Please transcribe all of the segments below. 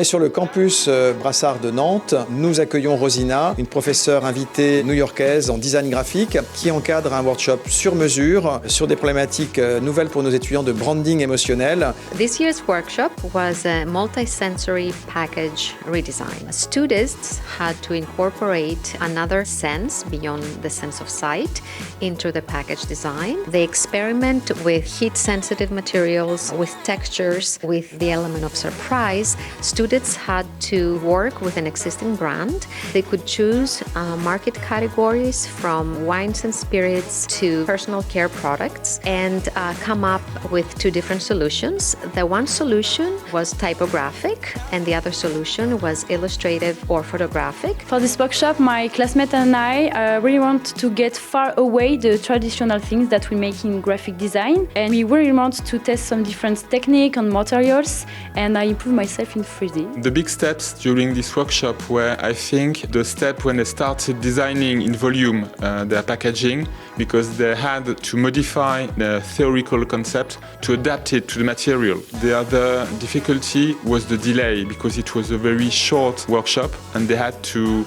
est sur le campus Brassard de Nantes. Nous accueillons Rosina, une professeure invitée new-yorkaise en design graphique qui encadre un workshop sur mesure sur des problématiques nouvelles pour nos étudiants de branding émotionnel. This year's workshop was a multi-sensory package redesign. Students had to incorporate another sense beyond the sense of sight into the package design. They experiment with heat-sensitive materials, with textures, with the element of surprise. Students had to work with an existing brand. They could choose market categories from wines and spirits to personal care products and come up with two different solutions. The one solution was typographic and the other solution was illustrative or photographic. For this workshop, my classmate and I really want to get far away the traditional things that we make in graphic design, and we really want to test some different techniques on materials, and I improve myself in 3D. The big steps during this workshop were, I think, the step when they started designing in volume their packaging, because they had to modify the theoretical concept to adapt it to the material. The other difficulty was the delay, because it was a very short workshop and they had to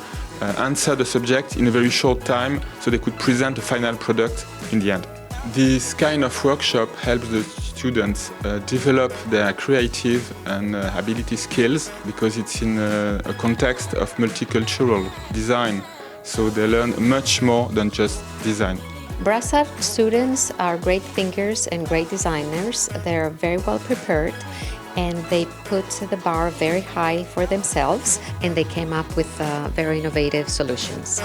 answer the subject in a very short time so they could present a final product in the end. This kind of workshop helps the students develop their creative and ability skills, because it's in a context of multicultural design, so they learn much more than just design. BRASSART students are great thinkers and great designers. They're very well prepared and they put the bar very high for themselves and they came up with very innovative solutions.